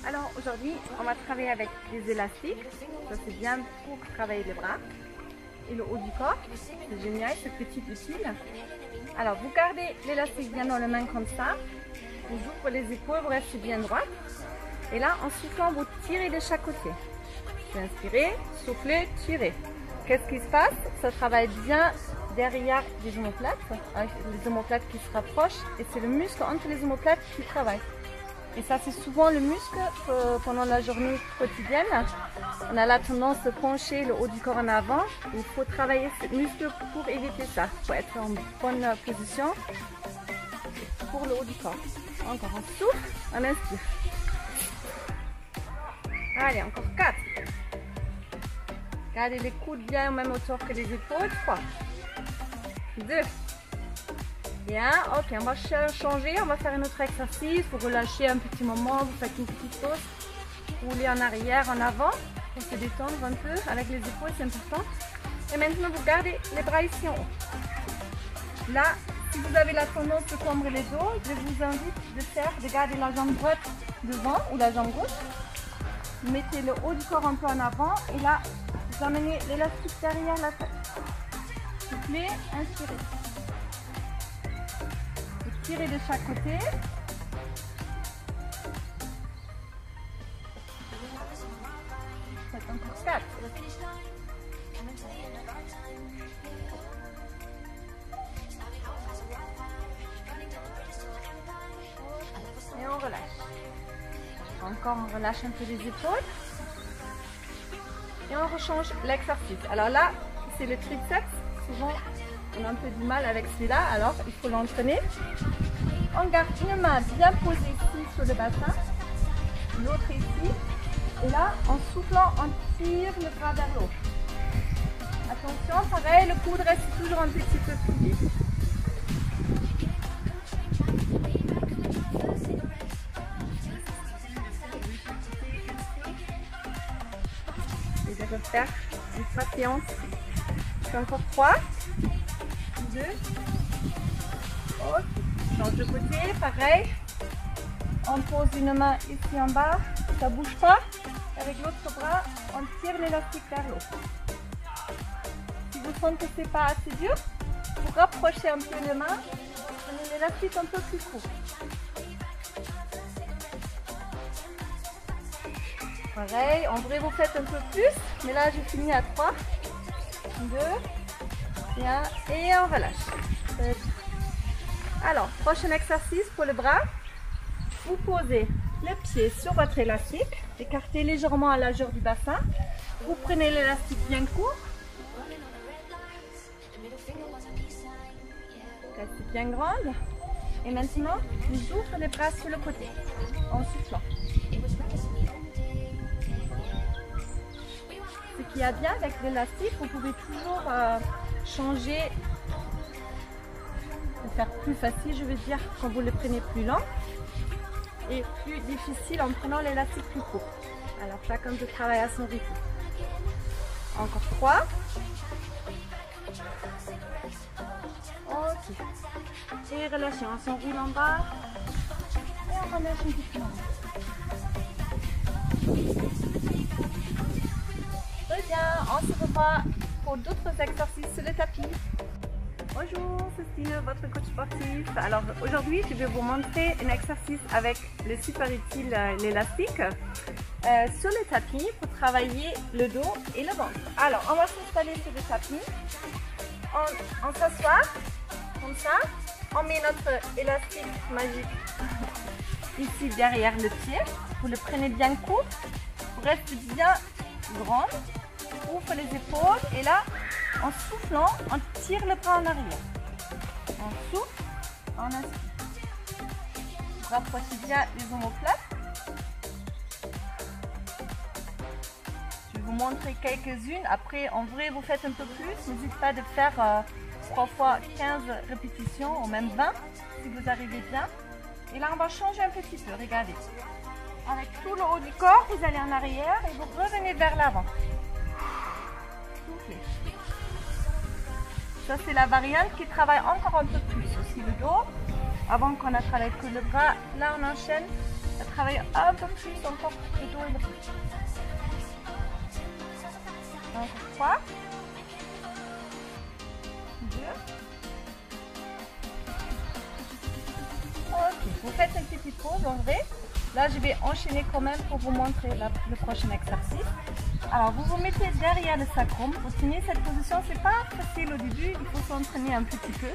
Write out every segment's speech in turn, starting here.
Alors aujourd'hui, on va travailler avec des élastiques. Ça c'est bien pour travailler les bras et le haut du corps. C'est génial, ce petit utile. Alors vous gardez l'élastique bien dans la main comme ça. Vous ouvrez les épaules, vous restez bien droit. Et là, en soufflant, vous tirez de chaque côté. Vous inspirez, soufflez, tirez. Qu'est-ce qui se passe? Ça travaille bien derrière les omoplates, avec les omoplates qui se rapprochent. Et c'est le muscle entre les omoplates qui travaille. Et ça, c'est souvent le muscle pendant la journée quotidienne. On a la tendance de pencher le haut du corps en avant. Il faut travailler ce muscle pour éviter ça. Il faut être en bonne position pour le haut du corps. Encore un souffle, on inspire. Allez, encore 4. Gardez les coudes bien au même hauteur que les épaules. 3, 2, bien, ok, on va changer, on va faire un autre exercice. Vous relâchez un petit moment, vous faites une petite pause. Roulez en arrière, en avant, pour se détendre un peu avec les épaules, c'est important. Et maintenant, vous gardez les bras ici en haut. Là, si vous avez la tendance de tendre les dos, je vous invite de garder la jambe droite devant ou la jambe gauche. Vous mettez le haut du corps un peu en avant et là, vous amenez l'élastique derrière la tête. Soufflez, inspirez. Tirez de chaque côté. Faites encore 4. Et on relâche. Encore, on relâche un peu les épaules. Et on rechange l'exercice. Alors là, c'est le triceps. Souvent, on a un peu du mal avec celui-là, alors il faut l'entraîner. On garde une main bien posée ici sur le bassin, l'autre ici. Et là, en soufflant, on tire le bras vers l'autre. Attention, pareil, le coude reste toujours un petit peu plié. Je vais refaire une patience. C'est encore 3, 2, ok. Change de côté, pareil. On pose une main ici en bas, ça ne bouge pas. Avec l'autre bras, on tire l'élastique vers l'autre. Si vous sentez que ce n'est pas assez dur, vous rapprochez un peu les mains, prenez l'élastique un peu plus court. Pareil, en vrai vous faites un peu plus, mais là j'ai fini à 3, 2, bien, et on relâche. Alors, prochain exercice pour le bras. Vous posez le pied sur votre élastique, écartez légèrement à la largeur du bassin. Vous prenez l'élastique bien court. Restez bien grande. Et maintenant, vous ouvrez les bras sur le côté, en soufflant. Ce qu'il y a bien avec l'élastique, vous pouvez toujours changer, faire plus facile, je veux dire, quand vous le prenez plus lent et plus difficile en prenant l'élastique plus court. Alors chacun peut travailler à son rythme. Encore 3. Ok. Et relâchez, on s'enroule en bas et on relâche un petit peu. Très bien, on se revoit pour d'autres exercices sur le tapis. Bonjour, c'est Stine, votre coach sportif. Alors aujourd'hui, je vais vous montrer un exercice avec le super utile, l'élastique, sur le tapis pour travailler le dos et le ventre. Alors, on va s'installer sur le tapis. On s'assoit comme ça. On met notre élastique magique ici derrière le pied. Vous le prenez bien court. Vous restez bien grande. Ouvre les épaules et là, en soufflant, on tire le bras en arrière. On souffle, on inspire. Vous rapprochez bien les omoplates. Je vais vous montrer quelques-unes. Après, en vrai, vous faites un peu plus. N'hésitez pas de faire 3 fois 15 répétitions ou même 20 si vous arrivez bien. Et là, on va changer un petit peu. Regardez. Avec tout le haut du corps, vous allez en arrière et vous revenez vers l'avant. Soufflez. Ça, c'est la variante qui travaille encore un peu plus. Aussi le dos. Avant qu'on a travaillé que le bras, là, on enchaîne à travailler un peu plus encore le dos et le bras. Encore 3, 2. Ok, vous faites une petite pause en vrai. Là, je vais enchaîner quand même pour vous montrer le prochain exercice. Alors, vous vous mettez derrière le sacrum. Vous tenez cette position. C'est pas facile au début. Il faut s'entraîner un petit peu.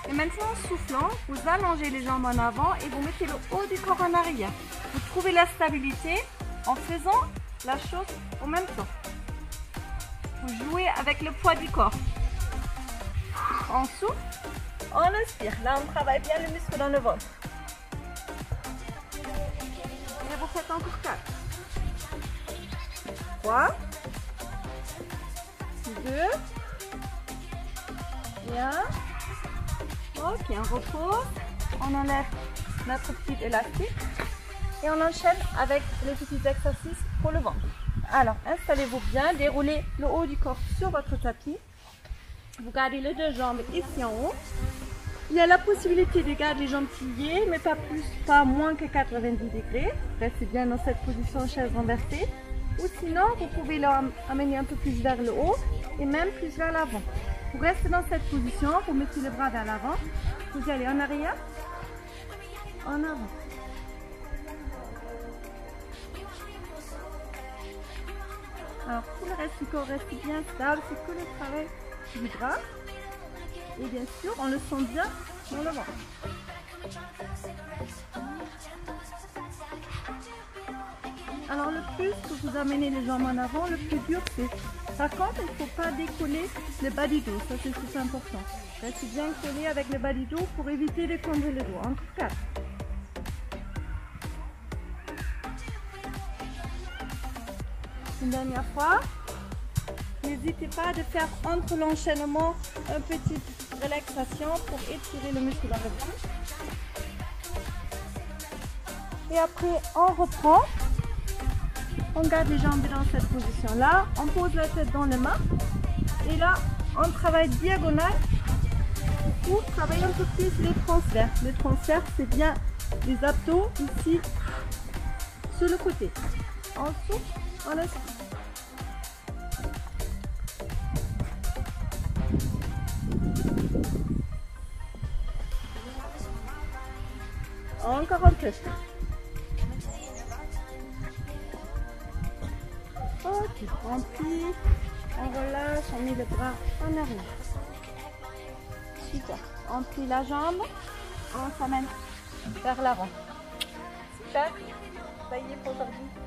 Et maintenant, en soufflant, vous allongez les jambes en avant et vous mettez le haut du corps en arrière. Vous trouvez la stabilité en faisant la chose en même temps. Vous jouez avec le poids du corps. On souffle, on inspire. Là, on travaille bien le muscle dans le ventre. Et vous faites encore 4. 3, 2 et 1. Ok, on repose. On enlève notre petit élastique et on enchaîne avec les petits exercices pour le ventre. Alors, installez-vous bien, déroulez le haut du corps sur votre tapis. Vous gardez les deux jambes ici en haut. Il y a la possibilité de garder les jambes pliées, mais pas moins que 90 degrés. Restez bien dans cette position chaise renversée. Ou sinon, vous pouvez l'amener un peu plus vers le haut et même plus vers l'avant. Vous restez dans cette position, vous mettez les bras vers l'avant. Vous allez en arrière, en avant. Alors, tout le reste du corps reste bien stable, c'est que le travail du bras. Et bien sûr, on le sent bien dans le ventre. Alors, le plus que vous amenez les jambes en avant, le plus dur c'est. Par contre, il ne faut pas décoller le bas du dos, ça c'est tout important. Restez bien collé avec le bas du dos pour éviter de tomber le dos. Encore 4. Une dernière fois. N'hésitez pas de faire entre l'enchaînement une petite relaxation pour étirer le muscle dans le ventre. Et après, on reprend. On garde les jambes dans cette position-là. On pose la tête dans les mains. Et là, on travaille diagonale pour travailler un peu plus les transferts. Les transferts, c'est bien les abdos ici sur le côté. On souffle, on inspire. Encore un peu. Ok, on plie, on relâche, on met le bras en arrière. Super. On plie la jambe, on s'amène vers l'avant. Super. Ça y est pour aujourd'hui.